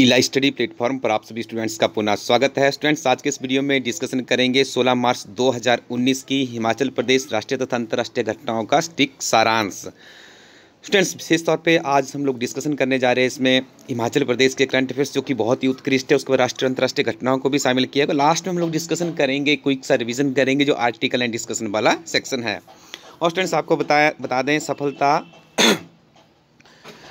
इलाइ study platform पर आप सभी स्टूडेंट्स का पुनः स्वागत है। स्टूडेंट्स, आज के इस वीडियो में डिस्कशन करेंगे 16 मार्च 2019 की हिमाचल प्रदेश राष्ट्रीय तथा अंतर्राष्ट्रीय घटनाओं का सटीक सारांश। स्टूडेंट्स, विशेष तौर पे आज हम लोग डिस्कशन करने जा रहे हैं इसमें हिमाचल प्रदेश के करंट अफेयर्स जो कि बहुत ही उत्कृष्ट है, उसके बाद राष्ट्रीय अंतर्राष्ट्रीय घटनाओं को भी शामिल किया गया। लास्ट में हम लोग डिस्कशन करेंगे, क्विक सा रिविजन करेंगे जो आर्टिकल एंड डिस्कशन वाला सेक्शन है। और स्टूडेंट्स, आपको बता दें,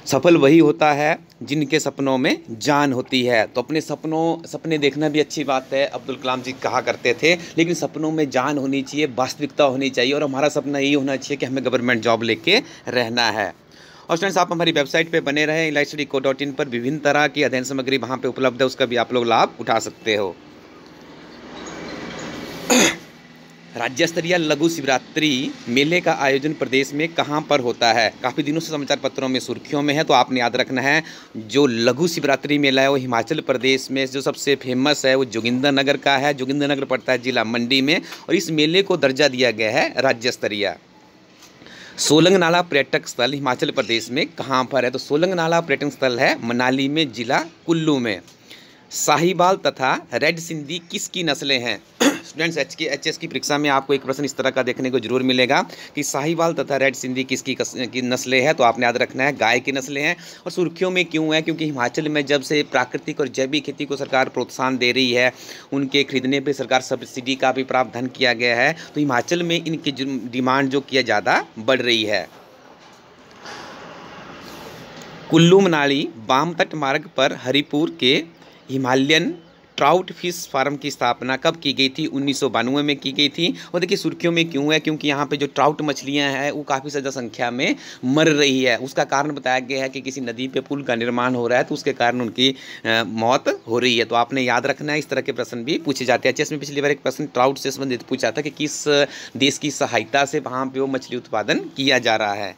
सफल वही होता है जिनके सपनों में जान होती है। तो अपने सपने देखना भी अच्छी बात है, अब्दुल कलाम जी कहा करते थे, लेकिन सपनों में जान होनी चाहिए, वास्तविकता होनी चाहिए। और हमारा सपना यही होना चाहिए कि हमें गवर्नमेंट जॉब लेके रहना है। और स्टूडेंट्स, आप हमारी वेबसाइट पे बने रहें, ilaistudyco.in पर विभिन्न तरह की अध्ययन सामग्री वहाँ पे उपलब्ध है, उसका भी आप लोग लाभ उठा सकते हो। राज्य स्तरीय लघु शिवरात्रि मेले का आयोजन प्रदेश में कहाँ पर होता है? काफ़ी दिनों से समाचार पत्रों में सुर्खियों में है, तो आपने याद रखना है जो लघु शिवरात्रि मेला है वो हिमाचल प्रदेश में जो सबसे फेमस है वो जोगिंद्रनगर का है। जोगिंद्रनगर पड़ता है जिला मंडी में, और इस मेले को दर्जा दिया गया है राज्य स्तरीय। सोलंग नाला पर्यटक स्थल हिमाचल प्रदेश में कहाँ पर है? तो सोलंग नाला पर्यटन स्थल है मनाली में, जिला कुल्लू में। साहिवाल तथा रेड सिंधी किसकी नस्लें हैं? स्टूडेंट्स, एचएस की परीक्षा में आपको एक प्रश्न इस तरह का देखने को जरूर मिलेगा कि साहिवाल तथा रेड सिंधी किसकी नस्लें हैं। तो आपने याद रखना है गाय की नस्लें हैं। और सुर्खियों में क्यों है? क्योंकि हिमाचल में जब से प्राकृतिक और जैविक खेती को सरकार प्रोत्साहन दे रही है, उनके खरीदने पर सरकार सब्सिडी का भी प्रावधान किया गया है, तो हिमाचल में इनकी डिमांड जो किया ज़्यादा बढ़ रही है। कुल्लू मनाली वाम तट मार्ग पर हरिपुर के हिमालयन ट्राउट फिश फार्म की स्थापना कब की गई थी? 1992 में की गई थी। और देखिए सुर्खियों में क्यों है? क्योंकि यहाँ पे जो ट्राउट मछलियाँ हैं वो काफ़ी ज़्यादा संख्या में मर रही है। उसका कारण बताया गया है कि किसी नदी पे पुल का निर्माण हो रहा है, तो उसके कारण उनकी मौत हो रही है। तो आपने याद रखना है, इस तरह के प्रश्न भी पूछे जाते हैं। जैसे पिछली बार एक प्रश्न ट्राउट से संबंधित पूछा था कि किस देश की सहायता से वहाँ पर वो मछली उत्पादन किया जा रहा है।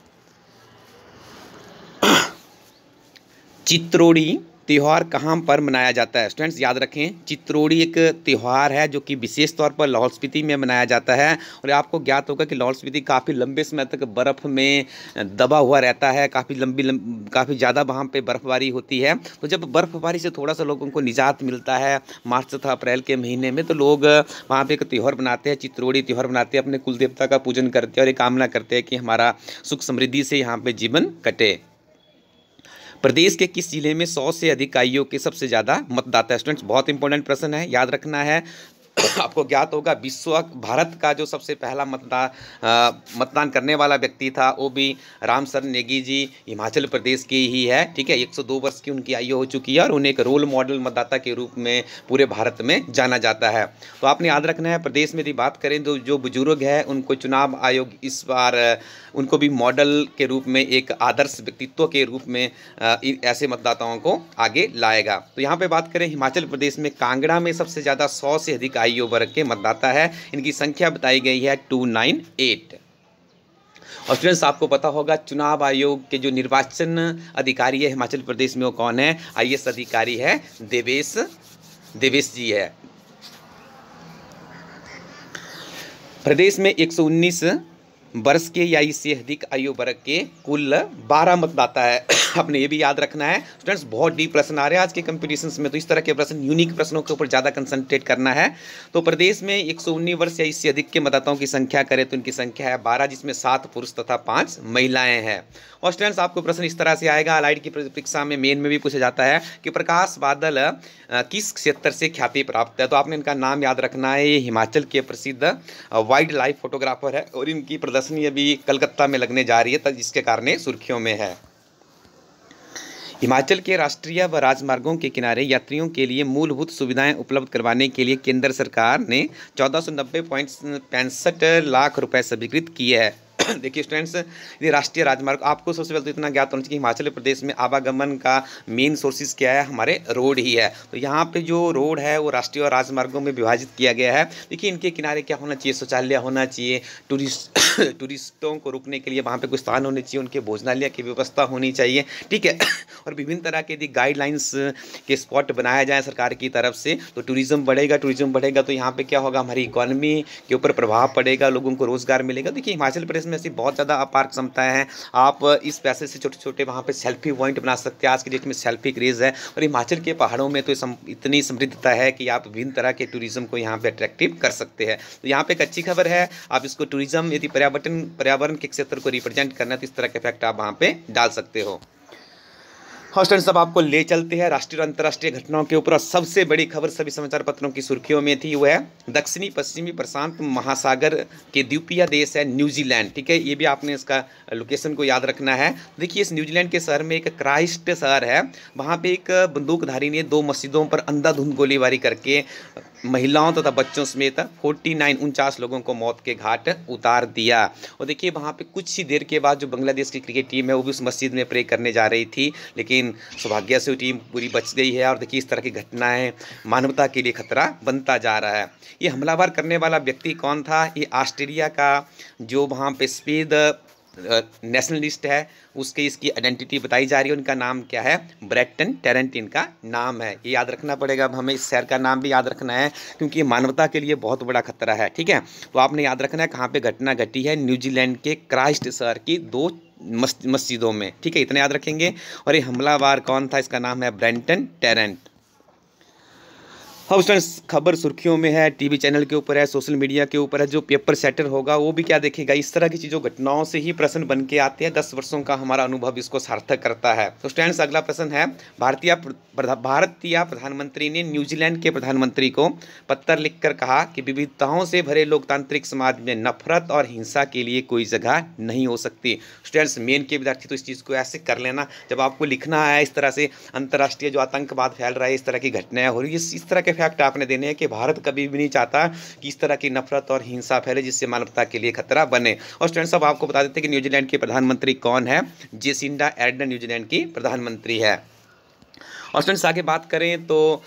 चित्रोड़ी त्यौहार कहाँ पर मनाया जाता है? स्टूडेंट्स, याद रखें, चित्रोड़ी एक त्यौहार है जो कि विशेष तौर पर लाहौल स्पीति में मनाया जाता है। और आपको ज्ञात होगा कि लाहौल स्पीति काफ़ी लंबे समय तक बर्फ़ में दबा हुआ रहता है, काफ़ी ज़्यादा वहाँ पे बर्फबारी होती है। तो जब बर्फबारी से थोड़ा सा लोगों को निजात मिलता है मार्च तथा अप्रैल के महीने में, तो लोग वहाँ पर एक त्यौहार बनाते हैं, चित्रोड़ी त्यौहार बनाते हैं, अपने कुल देवता का पूजन करते हैं और ये कामना करते हैं कि हमारा सुख समृद्धि से यहाँ पर जीवन कटे। प्रदेश के किस जिले में 100 से अधिक आयु के सबसे ज़्यादा मतदाता है? स्टूडेंट्स, बहुत इंपॉर्टेंट प्रश्न है, याद रखना है। आपको ज्ञात होगा भारत का जो सबसे पहला मतदान करने वाला व्यक्ति था वो भी राम शरण नेगी जी हिमाचल प्रदेश के ही है। ठीक है, 102 वर्ष की उनकी आयु हो चुकी है और उन्हें एक रोल मॉडल मतदाता के रूप में पूरे भारत में जाना जाता है। तो आपने याद रखना है, प्रदेश में यदि बात करें तो जो बुजुर्ग है उनको चुनाव आयोग इस बार उनको भी मॉडल के रूप में, एक आदर्श व्यक्तित्व के रूप में ऐसे मतदाताओं को आगे लाएगा। तो यहाँ पे बात करें हिमाचल प्रदेश में कांगड़ा में सबसे ज़्यादा 100 से अधिक आयु वर्ग के मतदाता है, इनकी संख्या बताई गई है 298। और स्टूडेंट्स, आपको पता होगा चुनाव आयोग के जो निर्वाचन अधिकारी है हिमाचल प्रदेश में वो कौन है? आईएएस अधिकारी है देवेश जी है। प्रदेश में 119 वर्ष के या इससे अधिक आयु वर्ग के कुल 12 मतदाता है। आपने ये भी याद रखना है। स्टूडेंट्स, बहुत डीप प्रश्न आ रहे हैं आज के कंपटीशंस में, तो इस तरह के प्रश्न, यूनिक प्रश्नों के ऊपर ज़्यादा कंसंट्रेट करना है। तो प्रदेश में 119 वर्ष या इससे अधिक के मतदाताओं की संख्या करें तो इनकी संख्या है 12, जिसमें 7 पुरुष तथा 5 महिलाएं हैं। और स्टूडेंट्स, आपको प्रश्न इस तरह से आएगा, अलाइड की परीक्षा में मेन में भी पूछा जाता है कि प्रकाश बादल किस क्षेत्र से ख्याति प्राप्त है? तो आपने इनका नाम याद रखना है। ये हिमाचल के प्रसिद्ध वाइल्ड लाइफ फोटोग्राफर है और इनकी प्रदर्शनी अभी कलकत्ता में लगने जा रही है, जिसके कारण सुर्खियों में है। हिमाचल के राष्ट्रीय व राजमार्गों के किनारे यात्रियों के लिए मूलभूत सुविधाएं उपलब्ध करवाने के लिए केंद्र सरकार ने 1490.65 लाख रुपए स्वीकृत किए हैं। देखिए स्टूडेंट्स, ये राष्ट्रीय राजमार्ग, आपको सबसे पहले तो इतना ज्ञात होना चाहिए कि हिमाचल प्रदेश में आवागमन का मेन सोर्सेज क्या है? हमारे रोड ही है। तो यहाँ पे जो रोड है वो राष्ट्रीय और राजमार्गों में विभाजित किया गया है। देखिए इनके किनारे क्या होना चाहिए? शौचालय होना चाहिए, टूरिस्टों को रुकने के लिए वहाँ पे कुछ स्थान होने चाहिए, उनके भोजनालय की व्यवस्था होनी चाहिए। ठीक है, और विभिन्न तरह के यदि गाइडलाइंस के स्पॉट बनाया जाए सरकार की तरफ से तो टूरिज्म बढ़ेगा तो यहाँ पे क्या होगा? हमारी इकोनॉमी के ऊपर प्रभाव पड़ेगा, लोगों को रोजगार मिलेगा। देखिए हिमाचल प्रदेश में ऐसी बहुत ज़्यादा अपार क्षमताएं हैं। आप इस पैसे से छोटे छोटे वहाँ पे सेल्फी पॉइंट बना सकते हैं। आज की डेट में सेल्फी क्रेज़ है और हिमाचल के पहाड़ों में तो इतनी समृद्धता है कि आप विभिन्न तरह के टूरिज्म को यहाँ पे अट्रैक्टिव कर सकते हैं। तो यहाँ पे एक अच्छी खबर है, आप इसको टूरिज्म यदि पर्यावरण के क्षेत्र को रिप्रेजेंट करना है तो इस तरह के इफेक्ट आप वहाँ पे डाल सकते हो। हाँ स्टूडेंट्स, अब आपको ले चलते हैं राष्ट्रीय और अंतर्राष्ट्रीय घटनाओं के ऊपर। और सबसे बड़ी खबर सभी समाचार पत्रों की सुर्खियों में थी, वो है दक्षिणी पश्चिमी प्रशांत महासागर के द्वीपीय देश है न्यूजीलैंड। ठीक है, ये भी आपने इसका लोकेशन को याद रखना है। देखिए, इस न्यूजीलैंड के शहर में एक क्राइस्ट शहर है, वहाँ पे एक बंदूकधारी ने 2 मस्जिदों पर अंधाधुंध गोलीबारी करके महिलाओं तथा बच्चों समेत 49 लोगों को मौत के घाट उतार दिया। और देखिए, वहाँ पे कुछ ही देर के बाद जो बांग्लादेश की क्रिकेट टीम है वो भी उस मस्जिद में प्रे करने जा रही थी, लेकिन सौभाग्य से वो टीम पूरी बच गई है। और देखिए, इस तरह की घटनाएं मानवता के लिए खतरा बनता जा रहा है। ये हमलावर करने वाला व्यक्ति कौन था? ये ऑस्ट्रेलिया का जो वहाँ पे सफेद नेशनलिस्ट है, उसके इसकी आइडेंटिटी बताई जा रही है। उनका नाम क्या है? ब्रैटन टैरेंट इनका नाम है। ये याद रखना पड़ेगा। अब हमें इस शहर का नाम भी याद रखना है क्योंकि ये मानवता के लिए बहुत बड़ा खतरा है। ठीक है, तो आपने याद रखना है कहाँ पे घटना घटी है। न्यूजीलैंड के क्राइस्ट शहर की 2 मस्जिदों में। ठीक है, इतना याद रखेंगे। और ये हमलावर कौन था? इसका नाम है ब्रैटन टैरेंट। अब स्टूडेंट्स, खबर सुर्खियों में है, टीवी चैनल के ऊपर है, सोशल मीडिया के ऊपर है। जो पेपर सेटर होगा वो भी क्या देखेगा? इस तरह की चीज़ों घटनाओं से ही प्रश्न बन के आते हैं। 10 वर्षों का हमारा अनुभव इसको सार्थक करता है। तो स्टूडेंट्स, अगला प्रश्न है, भारतीय प्रधानमंत्री ने न्यूजीलैंड के प्रधानमंत्री को पत्र लिखकर कहा कि विविधताओं से भरे लोकतांत्रिक समाज में नफरत और हिंसा के लिए कोई जगह नहीं हो सकती। स्टूडेंट्स, मेन के विद्यार्थी तो इस चीज़ को ऐसे कर लेना, जब आपको लिखना है इस तरह से अंतर्राष्ट्रीय जो आतंकवाद फैल रहा है, इस तरह की घटनाएं हो रही है, इस तरह के फैक्ट आपने देने हैं कि भारत कभी भी नहीं चाहता कि इस तरह की नफरत और हिंसा फैले जिससे मानवता के लिए खतरा बने। और स्टूडेंट्स, अब आपको बता देते हैं कि न्यूजीलैंड के प्रधानमंत्री कौन है। जेसिंडा आर्डर्न न्यूजीलैंड की प्रधानमंत्री है। और स्टूडेंट्स, आगे बात करें तो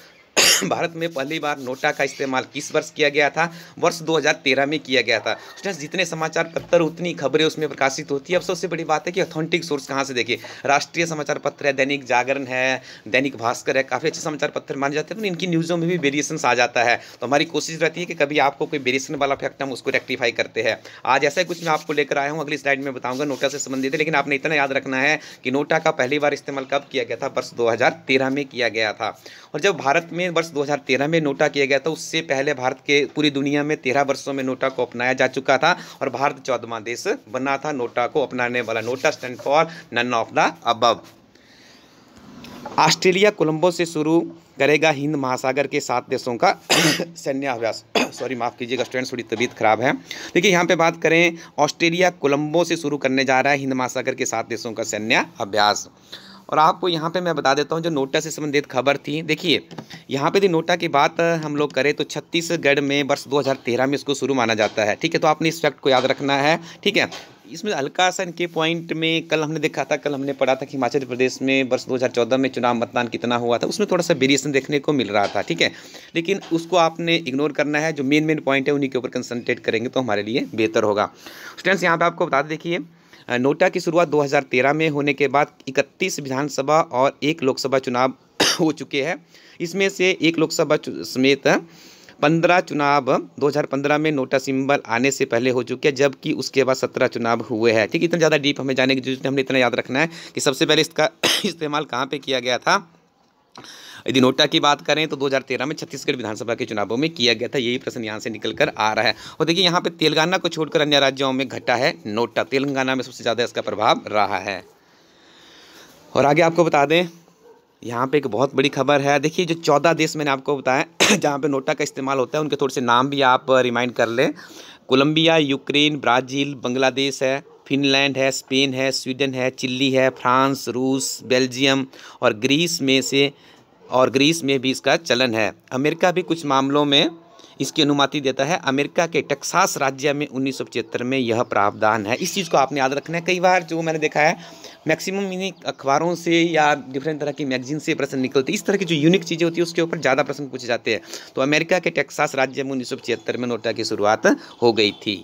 भारत में पहली बार नोटा का इस्तेमाल किस वर्ष किया गया था? वर्ष 2013 में किया गया था। स्टूडेंट्स, जितने समाचार पत्र उतनी खबरें उसमें प्रकाशित होती है। अब सबसे बड़ी बात है कि ऑथेंटिक सोर्स कहाँ से देखिए। राष्ट्रीय समाचार पत्र है, दैनिक जागरण है, दैनिक भास्कर है, काफ़ी अच्छे समाचार पत्र माने जाते हैं, पर इनकी न्यूज़ों में भी वेरिएशंस आ जाता है। तो हमारी कोशिश रहती है कि कभी आपको कोई वेरिएशन वाला फैक्ट हम उसको रेक्टिफाई करते हैं। आज ऐसा कुछ मैं आपको लेकर आया हूँ, अगली स्लाइड में बताऊँगा नोटा से संबंधित है। लेकिन आपने इतना याद रखना है कि नोटा का पहली बार इस्तेमाल कब किया गया था? वर्ष 2013 में किया गया था। और जब भारत में वर्ष 2013 में नोटा किया गया था, उससे पहले भारत के पूरी दुनिया में 13 वर्षों में नोटा को अपनाया जा चुका था और भारत 14वां देश बना था नोटा को अपनाने वाला। NOTA stand for none of the above. Australia Colombo से शुरू करेगा हिंद महासागर के 7 देशों का सैन्य अभ्यास। सॉरी, माफ़ कीजिएगा स्टूडेंट्स, थोड़ी तबीयत खराब है। देखिए, यहाँ पे बात करें, ऑस्ट्रेलिया कोलंबो से शुरू करने जा रहा है हिंद महासागर के 7 देशों का सैन्य अभ्यास। और आपको यहाँ पे मैं बता देता हूँ जो नोटा से संबंधित खबर थी। देखिए, यहाँ पे यदि नोटा की बात हम लोग करें तो छत्तीसगढ़ में वर्ष 2013 में इसको शुरू माना जाता है। ठीक है, तो आपने इस फैक्ट को याद रखना है। ठीक है, इसमें हल्का सा इनके पॉइंट में कल हमने देखा था, कल हमने पढ़ा था कि हिमाचल प्रदेश में वर्ष 2014 में चुनाव मतदान कितना हुआ था, उसमें थोड़ा सा वेरिएशन देखने को मिल रहा था। ठीक है, लेकिन उसको आपने इग्नोर करना है। जो मेन पॉइंट है उन्हीं के ऊपर कंसंट्रेट करेंगे तो हमारे लिए बेहतर होगा। स्टूडेंट्स, यहाँ पर आपको बता दें, देखिए, नोटा की शुरुआत 2013 में होने के बाद 31 विधानसभा और 1 लोकसभा चुनाव हो चुके हैं। इसमें से 1 लोकसभा समेत 15 चुनाव 2015 में नोटा सिंबल आने से पहले हो चुके हैं, जबकि उसके बाद 17 चुनाव हुए हैं। ठीक है, इतना ज़्यादा डीप हमें जाने की जरूरत नहीं, हमने इतना याद रखना है कि सबसे पहले इसका इस्तेमाल कहाँ पे किया गया था। यदि नोटा की बात करें तो 2013 में छत्तीसगढ़ विधानसभा के चुनावों में किया गया था। यही प्रश्न यहाँ से निकल कर आ रहा है। और देखिए, यहाँ पे तेलंगाना को छोड़कर अन्य राज्यों में घटा है नोटा। तेलंगाना में सबसे ज़्यादा इसका प्रभाव रहा है। और आगे आपको बता दें, यहाँ पे एक बहुत बड़ी खबर है। देखिए, जो 14 देश मैंने आपको बताया जहाँ पे नोटा का इस्तेमाल होता है, उनके थोड़े से नाम भी आप रिमाइंड कर लें। कोलंबिया, यूक्रेन, ब्राज़ील, बांग्लादेश है, फिनलैंड है, स्पेन है, स्वीडन है, चिली है, फ्रांस, रूस, बेल्जियम और ग्रीस में भी इसका चलन है। अमेरिका भी कुछ मामलों में इसकी अनुमति देता है। अमेरिका के टेक्सास राज्य में 1975 में यह प्रावधान है। इस चीज़ को आपने याद रखना है। कई बार जो मैंने देखा है, मैक्सिमम इन्हीं अखबारों से या डिफरेंट तरह की मैगजीन से प्रश्न निकलते हैं। इस तरह की जो यूनिक चीज़ें होती है उसके ऊपर ज़्यादा प्रश्न पूछे जाते हैं। तो अमेरिका के टेक्सास राज्य में 1975 में नोटा की शुरुआत हो गई थी।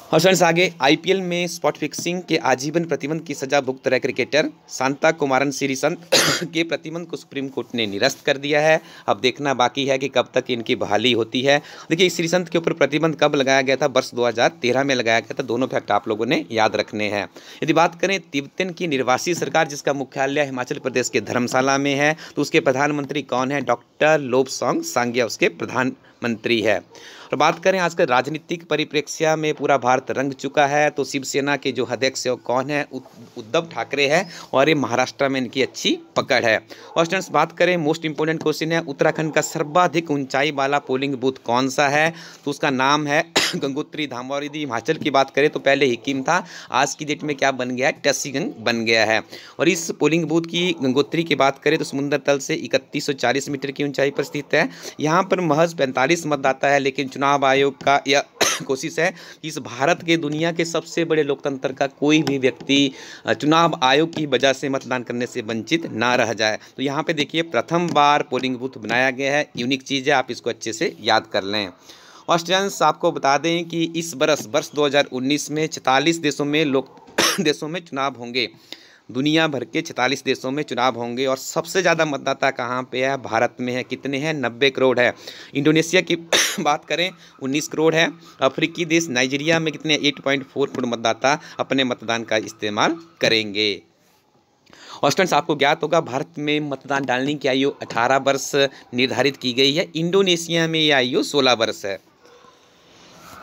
और फ्रेंड्स आगे आईपीएल में स्पॉट फिक्सिंग के आजीवन प्रतिबंध की सजा भुगत रहे क्रिकेटर शांता कुमारन श्रीसंत के प्रतिबंध को सुप्रीम कोर्ट ने निरस्त कर दिया है। अब देखना बाकी है कि कब तक इनकी बहाली होती है। देखिए श्रीसंत के ऊपर प्रतिबंध कब लगाया गया था, वर्ष 2013 में लगाया गया था। दोनों फैक्ट आप लोगों ने याद रखने हैं। यदि बात करें तिब्बतन की निर्वासित सरकार जिसका मुख्यालय हिमाचल प्रदेश के धर्मशाला में है, तो उसके प्रधानमंत्री कौन है? डॉक्टर लोबसोंग सांग्या उसके प्रधानमंत्री है। और बात करें आजकल राजनीतिक परिप्रेक्ष्य में पूरा भारत रंग चुका है, तो शिवसेना के जो अध्यक्ष है वो कौन है? उद्धव ठाकरे है, और ये महाराष्ट्र में इनकी अच्छी पकड़ है। और स्टूडेंट्स बात करें मोस्ट इंपोर्टेंट क्वेश्चन है, उत्तराखंड का सर्वाधिक ऊंचाई वाला पोलिंग बूथ कौन सा है? तो उसका नाम है गंगोत्री धाम। और यदि हिमाचल की बात करें तो पहले हिकिम था, आज की डेट में क्या बन गया है? टसीगंग बन गया है। और इस पोलिंग बूथ की गंगोत्री की बात करें तो समुद्र तल से 3140 मीटर की ऊंचाई पर स्थित है। यहाँ पर महज 45 मतदाता है, लेकिन चुनाव आयोग का यह कोशिश है कि इस भारत के दुनिया के सबसे बड़े लोकतंत्र का कोई भी व्यक्ति चुनाव आयोग की वजह से मतदान करने से वंचित ना रह जाए। तो यहाँ पे देखिए प्रथम बार पोलिंग बूथ बनाया गया है, यूनिक चीज़ है, आप इसको अच्छे से याद कर लें। और स्टूडेंट्स आपको बता दें कि इस वर्ष 2019 में 44 देशों में चुनाव होंगे। दुनिया भर के 46 देशों में चुनाव होंगे, और सबसे ज़्यादा मतदाता कहाँ पे है? भारत में है। कितने हैं? 90 करोड़ है। इंडोनेशिया की बात करें 19 करोड़ है। अफ्रीकी देश नाइजीरिया में कितने? 8.4 करोड़ मतदाता अपने मतदान का इस्तेमाल करेंगे। और स्टूडेंट्स आपको ज्ञात होगा भारत में मतदान डालने की आयु 18 वर्ष निर्धारित की गई है। इंडोनेशिया में यह आयु 16 वर्ष है।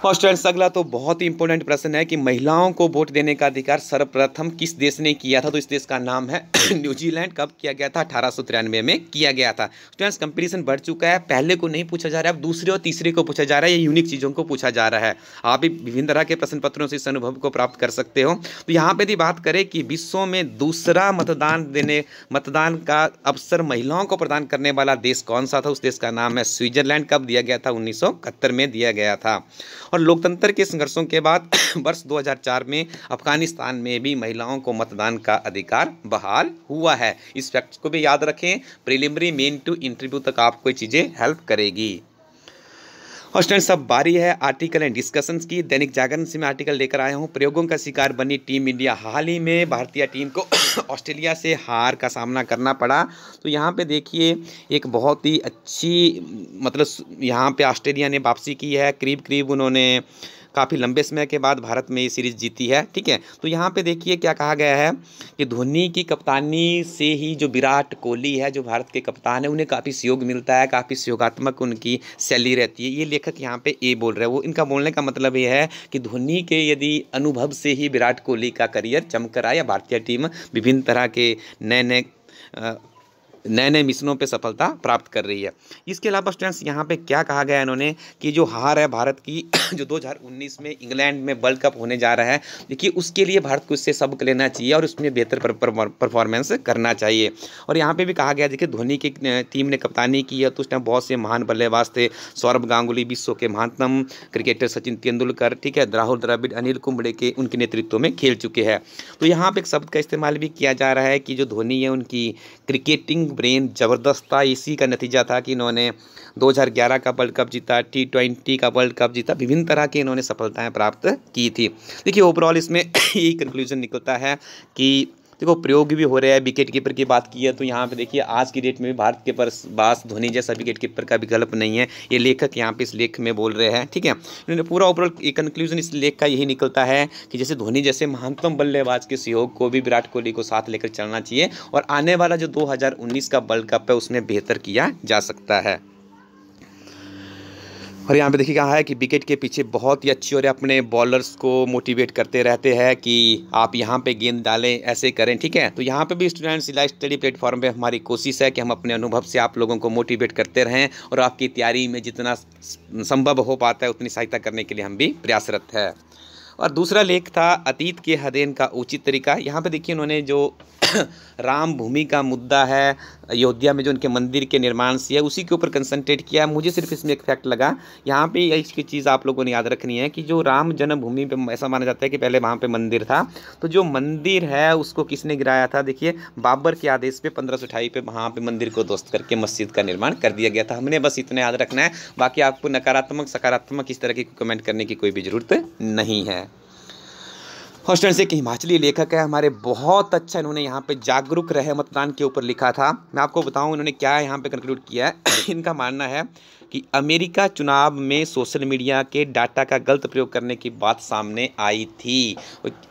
और स्टूडेंट्स अगला तो बहुत ही इंपॉर्टेंट प्रश्न है कि महिलाओं को वोट देने का अधिकार सर्वप्रथम किस देश ने किया था? तो इस देश का नाम है न्यूजीलैंड। कब किया गया था? 1893 में किया गया था। स्टूडेंट्स कंपटीशन बढ़ चुका है, पहले को नहीं पूछा जा रहा है, अब दूसरे और तीसरे को पूछा जा रहा है। ये यूनिक चीज़ों को पूछा जा रहा है। आप भी विभिन्न तरह के प्रश्न पत्रों से इस अनुभव को प्राप्त कर सकते हो। तो यहाँ पर यदि बात करें कि विश्व में दूसरा मतदान का अवसर महिलाओं को प्रदान करने वाला देश कौन सा था? उस देश का नाम है स्विट्जरलैंड। कब दिया गया था? 1971 में दिया गया था। और लोकतंत्र के संघर्षों के बाद वर्ष 2004 में अफगानिस्तान में भी महिलाओं को मतदान का अधिकार बहाल हुआ है। इस फैक्ट को भी याद रखें, प्रीलिमिनरी मेन टू इंटरव्यू तक आपको ये चीज़ें हेल्प करेगी। और स्टूडेंट्स अब बारी है आर्टिकल एंड डिस्कशंस की। दैनिक जागरण से मैं आर्टिकल लेकर आया हूँ, प्रयोगों का शिकार बनी टीम इंडिया। हाल ही में भारतीय टीम को ऑस्ट्रेलिया से हार का सामना करना पड़ा। तो यहाँ पे देखिए एक बहुत ही अच्छी यहाँ पे ऑस्ट्रेलिया ने वापसी की है। करीब उन्होंने काफ़ी लंबे समय के बाद भारत में ये सीरीज़ जीती है। ठीक है, तो यहाँ पे देखिए क्या कहा गया है कि धोनी की कप्तानी से ही जो विराट कोहली है, जो भारत के कप्तान है, उन्हें काफ़ी सहयोग मिलता है, काफ़ी सहयोगात्मक उनकी शैली रहती है। ये लेखक यहाँ पे ये बोल रहे हैं। वो इनका बोलने का मतलब ये है कि धोनी के यदि अनुभव से ही विराट कोहली का करियर चमक रहा है, या भारतीय टीम विभिन्न तरह के नए नए मिशनों पे सफलता प्राप्त कर रही है। इसके अलावा स्टूडेंट्स यहाँ पे क्या कहा गया है इन्होंने कि जो हार है भारत की जो 2019 में इंग्लैंड में वर्ल्ड कप होने जा रहा है, देखिए उसके लिए भारत को इससे सबक लेना चाहिए और उसमें बेहतर परफॉर्मेंस करना चाहिए। और यहाँ पे भी कहा गया देखिए धोनी की टीम ने कप्तानी की है, तो उस टाइम बहुत से महान बल्लेबाज थे। सौरभ गांगुली, विश्व के महानतम क्रिकेटर सचिन तेंदुलकर, ठीक है, राहुल द्रविड़, अनिल कुंबले के उनके नेतृत्व में खेल चुके हैं। तो यहाँ पे एक शब्द का इस्तेमाल भी किया जा रहा है कि जो धोनी है उनकी क्रिकेटिंग ब्रेन ज़बरदस्त था। इसी का नतीजा था कि इन्होंने 2011 का वर्ल्ड कप जीता, T20 का वर्ल्ड कप जीता, विभिन्न तरह की इन्होंने सफलताएं प्राप्त की थी। देखिए ओवरऑल इसमें यही कंक्लूजन निकलता है कि देखो प्रयोग भी हो रहे हैं। विकेट कीपर की बात की है तो यहाँ पे देखिए आज की डेट में भी भारत के पास धोनी जैसा विकेट कीपर का विकल्प नहीं है। ये लेखक यहाँ पे इस लेख में बोल रहे हैं। ठीक है, इन्होंने पूरा ओवरऑल एक कंक्लूजन इस लेख का यही निकलता है कि जैसे धोनी जैसे महानतम बल्लेबाज के सहयोग को भी विराट कोहली को साथ लेकर चलना चाहिए, और आने वाला जो 2019 का वर्ल्ड कप है उसमें बेहतर किया जा सकता है। और यहाँ पे देखिए कहा है कि विकेट के पीछे बहुत ही अच्छी और अपने बॉलर्स को मोटिवेट करते रहते हैं कि आप यहाँ पे गेंद डालें, ऐसे करें। ठीक है, तो यहाँ पे भी स्टूडेंट्स लाइव स्टडी प्लेटफॉर्म पे हमारी कोशिश है कि हम अपने अनुभव से आप लोगों को मोटिवेट करते रहें, और आपकी तैयारी में जितना संभव हो पाता है उतनी सहायता करने के लिए हम भी प्रयासरत है। और दूसरा लेख था अतीत के अध्ययन का उचित तरीका। यहाँ पे देखिए उन्होंने जो राम भूमि का मुद्दा है, अयोध्या में जो उनके मंदिर के निर्माण से है, उसी के ऊपर कंसंट्रेट किया। मुझे सिर्फ इसमें एक फैक्ट लगा, यहाँ पे इसकी चीज़ आप लोगों ने याद रखनी है कि जो राम जन्मभूमि पे ऐसा माना जाता है कि पहले वहाँ पे मंदिर था, तो जो मंदिर है उसको किसने गिराया था? देखिए बाबर के आदेश पे 1528 पे वहाँ पे मंदिर को ध्वस्त करके मस्जिद का निर्माण कर दिया गया था। हमने बस इतना याद रखना है, बाकी आपको नकारात्मक सकारात्मक इस तरह की कमेंट करने की कोई भी ज़रूरत नहीं है। और स्टूडेंट्स एक हिमाचली लेखक है हमारे, बहुत अच्छा इन्होंने यहाँ पे जागरूक रहे मतदान के ऊपर लिखा था। मैं आपको बताऊँ इन्होंने क्या यहाँ पे कंक्लूड किया है। इनका मानना है कि अमेरिका चुनाव में सोशल मीडिया के डाटा का गलत प्रयोग करने की बात सामने आई थी।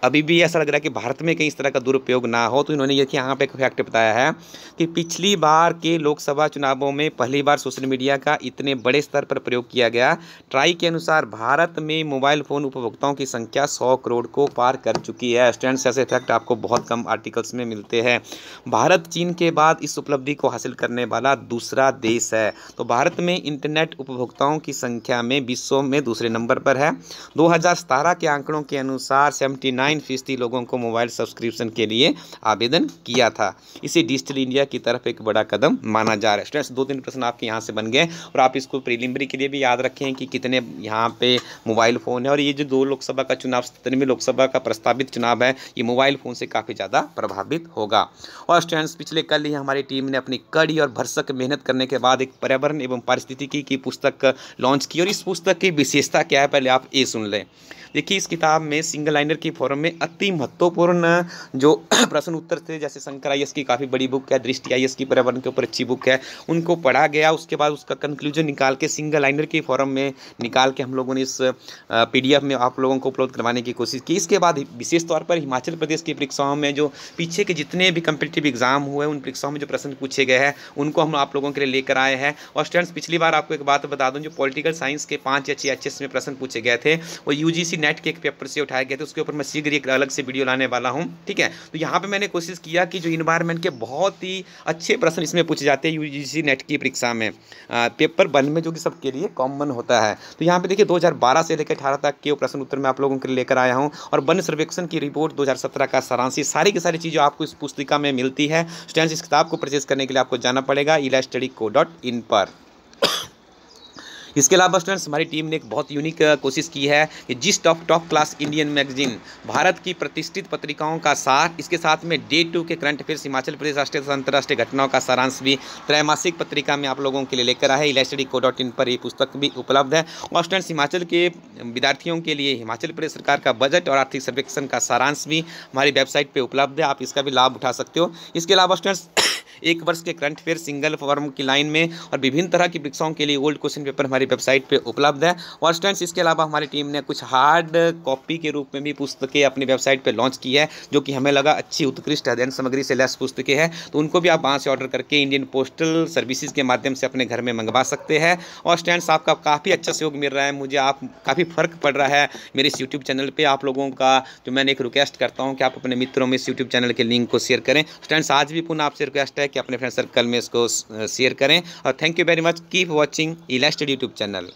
अभी भी ऐसा लग रहा है कि भारत में कहीं इस तरह का दुरुपयोग ना हो, तो इन्होंने ये कि यहाँ पे एक फैक्ट बताया है कि पिछली बार के लोकसभा चुनावों में पहली बार सोशल मीडिया का इतने बड़े स्तर पर प्रयोग किया गया। ट्राई के अनुसार भारत में मोबाइल फ़ोन उपभोक्ताओं की संख्या 100 करोड़ को पार कर चुकी है। स्टूडेंट्स ऐसे फैक्ट आपको बहुत कम आर्टिकल्स में मिलते हैं। भारत चीन के बाद इस उपलब्धि को हासिल करने वाला दूसरा देश है। तो भारत में इंटरनेट उपभोक्ताओं की संख्या में विश्व में दूसरे नंबर पर है। 2017 के आंकड़ों के अनुसार 79% लोगों को मोबाइल सब्सक्रिप्शन के लिए आवेदन किया था। इसे डिजिटल इंडिया की तरफ एक बड़ा कदम माना जा रहा है। स्टूडेंट्स 2-3 प्रश्न आपके यहाँ से बन गए और आप इसको प्रीलिमिनरी के लिए भी याद रखें कि कितने यहाँ पे मोबाइल फ़ोन है। और ये जो 2 लोकसभा का चुनाव 17वीं लोकसभा का प्रस्तावित चुनाव है, ये मोबाइल फ़ोन से काफ़ी ज़्यादा प्रभावित होगा। और स्टूडेंट्स पिछले कल ही हमारी टीम ने अपनी कड़ी और भरसक मेहनत करने के बाद एक पर्यावरण एवं पारिस्थितिकी की पुस्तक लॉन्च की। और इस पुस्तक की विशेषता क्या है, पहले आप ये सुन लें। देखिए, इस किताब में सिंगल लाइनर की फॉर्म में अति महत्वपूर्ण जो प्रश्न उत्तर थे, जैसे शंकर आईएएस की काफ़ी बड़ी बुक है, दृष्टि आईएएस की पर्यावरण के ऊपर अच्छी बुक है, उनको पढ़ा गया। उसके बाद उसका कंक्लूजन निकाल के सिंगल लाइनर की फॉर्म में निकाल के हम लोगों ने इस पीडीएफ में आप लोगों को उपलब्ध करवाने की कोशिश की। इसके बाद विशेष तौर पर हिमाचल प्रदेश की परीक्षाओं में जो पीछे के जितने भी कम्पिटिटिव एग्जाम हुए, उन परीक्षाओं में जो प्रश्न पूछे गए हैं उनको हम आप लोगों के लिए लेकर आए हैं। और स्टूडेंट्स पिछली बार आपको एक बात बता दूं, जो पॉलिटिकल साइंस के 5 या 6 एचएस में प्रश्न पूछे गए थे वो यूजीसी नेट के एक पेपर से उठाए गए थे। उसके ऊपर मैं शीघ्र एक अलग से वीडियो लाने वाला हूं, ठीक है। तो यहाँ पे मैंने कोशिश किया कि जो इन्वायरमेंट के बहुत ही अच्छे प्रश्न इसमें पूछे जाते हैं यूजीसी नेट की परीक्षा में पेपर 1 में, जो कि सबके लिए कॉमन होता है। तो यहाँ पे देखिए 2012 से लेकर 18 तक के प्रश्न उत्तर मैं आप लोगों के लिए लेकर आया हूँ। और वन सर्वेक्षण की रिपोर्ट 2017 का सारांश, सारी की सारी चीज़ें आपको इस पुस्तिका में मिलती है। स्टूडेंट्स इस किताब को परचेज करने के लिए आपको जाना पड़ेगा elaststudyco.in पर। इसके अलावा स्टूडेंट्स हमारी टीम ने एक बहुत यूनिक कोशिश की है कि gist of top class Indian magazine, Bharat की प्रतिष्ठित पत्रिकाओं का सार, इसके साथ में डे 2 के करंट अफेयर्स, हिमाचल प्रदेश राष्ट्रीय तथा अंतर्राष्ट्रीय घटनाओं का सारांश भी त्रैमासिक पत्रिका में आप लोगों के लिए लेकर आए। elaststudyco.in पर ये पुस्तक भी उपलब्ध है। और स्टूडेंट्स हिमाचल के विद्यार्थियों के लिए हिमाचल प्रदेश सरकार का बजट और आर्थिक सर्वेक्षण का सारांश भी हमारी वेबसाइट पर उपलब्ध है, आप इसका भी लाभ उठा सकते हो। इसके अलावा स्टूडेंट्स 1 वर्ष के करंट अफेयर सिंगल फॉर्म की लाइन में और विभिन्न तरह की परीक्षाओं के लिए ओल्ड क्वेश्चन पेपर हमारी वेबसाइट पे उपलब्ध है। और स्टूडेंट्स इसके अलावा हमारी टीम ने कुछ हार्ड कॉपी के रूप में भी पुस्तकें अपनी वेबसाइट पे लॉन्च की है, जो कि हमें लगा अच्छी उत्कृष्ट अध्ययन सामग्री से लैस पुस्तकें हैं। तो उनको भी आप वहाँ से ऑर्डर करके इंडियन पोस्टल सर्विसेज के माध्यम से अपने घर में मंगवा सकते हैं। और स्टूडेंट्स आपका काफ़ी अच्छा सहयोग मिल रहा है मुझे, आप काफ़ी फ़र्क पड़ रहा है मेरे इस यूट्यूब चैनल पर। आप लोगों का जो मैंने एक रिक्वेस्ट करता हूँ कि आप अपने मित्रों में इस यूट्यूब चैनल के लिंक को शेयर करें। स्टूडेंट्स आज भी पुनः आपसे रिक्वेस्ट है कि अपने फ्रेंड सर्कल में इसको शेयर करें। और thank you very much, keep watching elaststudy YouTube channel.